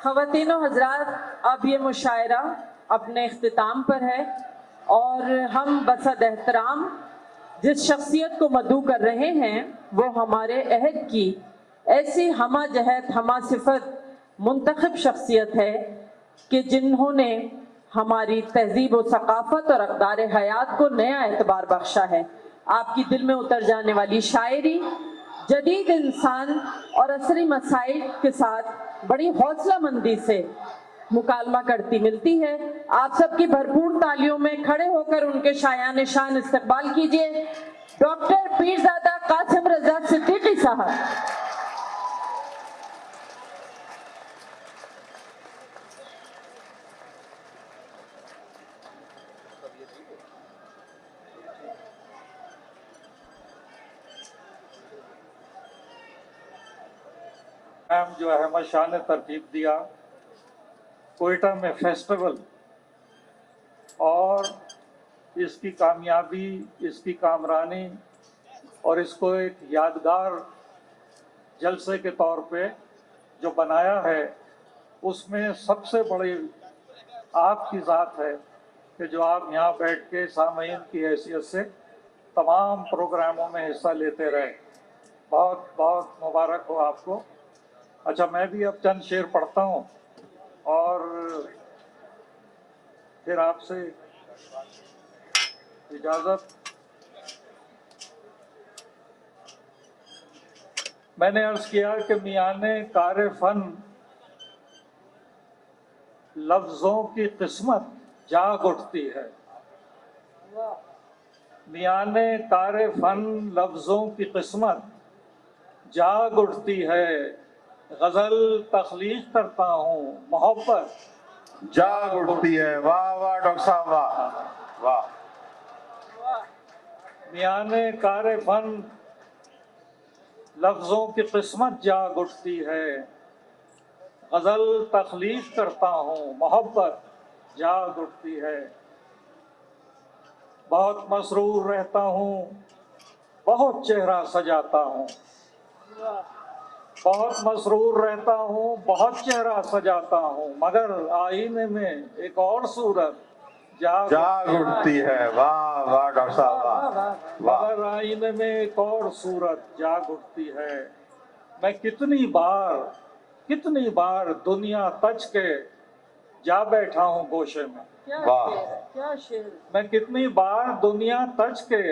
ख़वातीनो हज़रात, अब ये मुशायरा अपने इख्तिताम पर है और हम बसद एहतराम जिस शख्सियत को मदू कर रहे हैं वो हमारे अहद की ऐसी हमा जहत हमा सिफत मुंतखब शख्सियत है कि जिन्होंने हमारी तहजीब व सकाफ़त और अक़दार हयात को नया एतबार बख्शा है। आपकी दिल में उतर जाने वाली शायरी जदीद इंसान और असरी मसाइल के साथ बड़ी हौसलामंदी से मुकालमा करती मिलती है। आप सबकी भरपूर तालियों में खड़े होकर उनके शायान शान इस्तकबाल कीजिए डॉक्टर पीरज़ादा कासिम रज़ा सिद्दीकी साहब। जो अहमद शाह ने तरतीब दिया कोयटा में फेस्टिवल और इसकी कामयाबी, इसकी कामरानी और इसको एक यादगार जलसे के तौर पे जो बनाया है, उसमें सबसे बड़ी आपकी ज़ात है कि जो आप यहाँ बैठ के सामईन की हैसियत से तमाम प्रोग्रामों में हिस्सा लेते रहे। बहुत बहुत मुबारक हो आपको। अच्छा, मैं भी अब चंद शेर पढ़ता हूँ और फिर आपसे इजाज़त। मैंने अर्ज़ किया कि मियाने कार फन लफ्ज़ों की किस्मत जाग उठती है। मियाने कार फन लफ्ज़ों की किस्मत जाग उठती है। गज़ल तख्लीक करता हूँ, मोहब्बत जाग उठती है। वाह वाह डॉक्टर साहब, वाह वाह। मियाने कार फन लफ्ज़ों की किस्मत जाग उठती है। गज़ल तख्लीक करता हूँ, मोहब्बत जाग उठती है। बहुत मसरूर रहता हूँ, बहुत चेहरा सजाता हूँ। बहुत मसरूर रहता हूँ, बहुत चेहरा सजाता हूँ, मगर आईने में एक और सूरत जाग उठती है। वाह वाह डॉक्टर साहब, वाह। मगर आईने में एक और सूरत जाग उठती है। मैं कितनी बार दुनिया तज के जा बैठा हूँ गोशे में। क्या शेर। मैं कितनी बार दुनिया तज के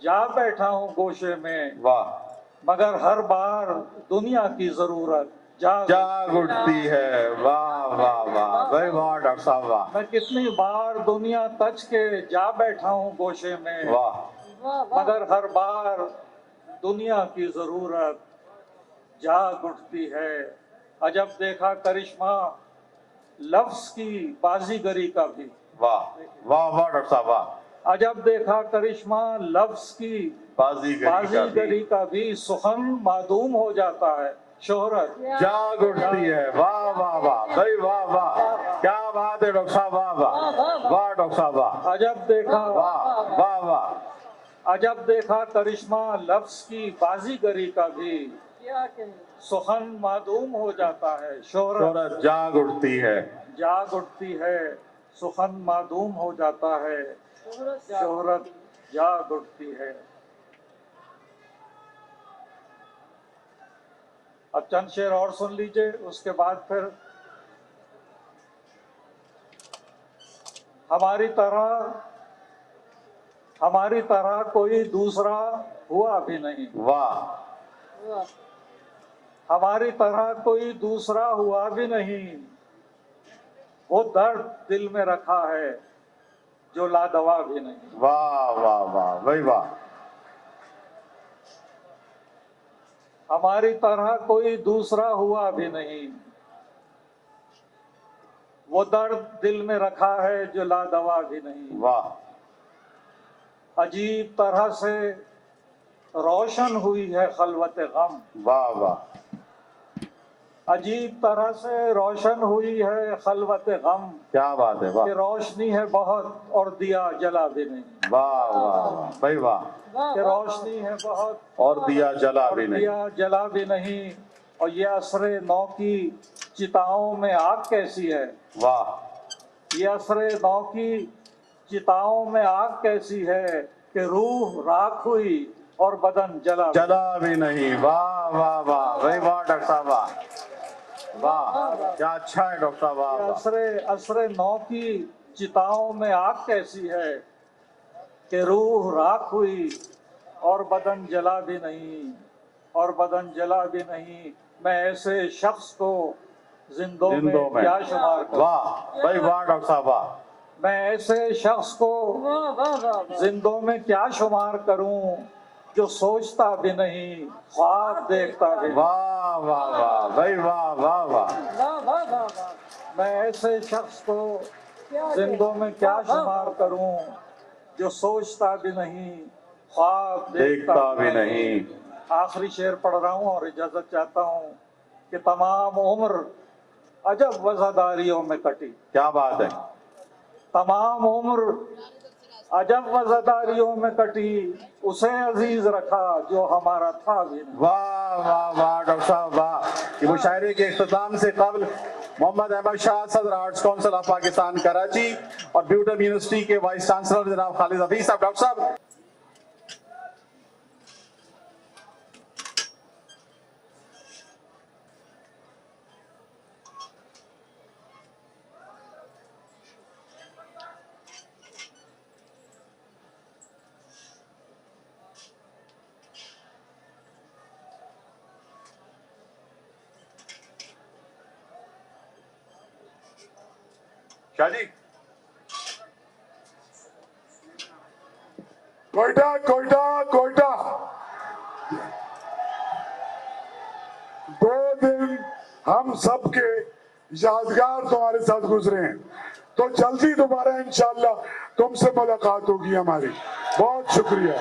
जा बैठा हूँ गोशे में, वाह। मगर हर बार दुनिया की जरूरत जाग उठती है। वाह वाह वाह भाई, वाह डॉक्टर साहब, वाह। मैं कितनी बार दुनिया तज के जा बैठा हूँ गोशे में, वाह। मगर हर बार दुनिया की जरूरत जाग उठती है। अजब देखा करिश्मा लफ्ज की बाजीगरी का भी। वाह वाह वाह डॉक्टर साहब, वाह। अजब देखा करिश्मा लफ्ज की बाजीगरी का भी सुखन मादूम हो जाता है, शोहरत जाग उठती है। वाह वाह वाह भाई, वाह वाह, क्या बात है डॉक्टर साहब, वाह वाह वाह डॉक्टर साहब, वाह। अजब देखा, वाह वाह वाह। अजब देखा करिश्मा लफ्ज की बाजीगरी का भी सुखन मादूम हो जाता है, शोहरत जाग उठती है। जाग उठती है, सुखन मादूम हो जाता है, शोहरत जाग उठती है। अब चंद शेर और सुन लीजिए, उसके बाद फिर हमारी तरह कोई दूसरा हुआ भी नहीं। वाह। हमारी तरह कोई दूसरा हुआ भी नहीं, वो दर्द दिल में रखा है जो लादवा भी नहीं। वाह वाह वाह भाई, वाह। हमारी तरह कोई दूसरा हुआ भी नहीं, वो दर्द दिल में रखा है जो लादवा भी नहीं। वाह। अजीब तरह से रोशन हुई है खलवत गम। वाह वाह। अजीब तरह से रोशन हुई है खलवत गम। क्या बात है, वाह। कि रोशनी है बहुत और दिया जला भी नहीं। वाह वाह भाई, वाह। कि रोशनी है बहुत और दिया जला भी नहीं। दिया जला भी नहीं। और ये असरे नौ की चिताओं में आग कैसी है। वाह ये असरे नौ की चिताओं में आग कैसी है कि रूह राख हुई और बदन जला। चला भी नहीं। वाह वाह वाह भाई वाह डॉक्टर साहब वाह वाह क्या अच्छा है डॉक्टर साहब वाह ये वाह। असरे नौ की चिताओं में आग कैसी है कि रूह राख हुई और बदन जला भी नहीं, और बदन जला भी नहीं। मैं ऐसे शख्स को जिंदों में क्या शुमार करूं। वाह भाई वाह डॉक्टर साहब वाह। मैं ऐसे शख्स को जिंदों में क्या शुमार करूं जो सोचता भी नहीं, ख्वाब देखता भी नहीं। वाह वाह वाह भाई वाह वाह वाह। मैं ऐसे शख्स को जिंदों में क्या शुमार करूं जो सोचता भी नहीं, ख्वाब देखता भी नहीं। आखिरी शेर पढ़ रहा हूं और इजाजत चाहता हूं कि तमाम उम्र अजब वज़ादारियों में कटी। क्या बात है। तमाम उम्र अजब वज़ादारियों में कटी, उसे अजीज रखा जो हमारा था भी नहीं। वाह वाह वाह डॉक्टर साहब वाह। ये मुशायरे के इख्तिताम से कबल मोहम्मद अहमद शाह सदर arts council of Pakistan Karachi और ब्यूटन यूनिवर्सिटी के वाइस चांसलर जनाब खालिद हफीज साहब। डॉक्टर साहब शादी कोयटा कोयटा कोयटा 2 दिन हम सबके यादगार तुम्हारे साथ गुजरे हैं, तो जल्दी दोबारा इंशाल्लाह तुमसे मुलाकात होगी हमारी। बहुत शुक्रिया।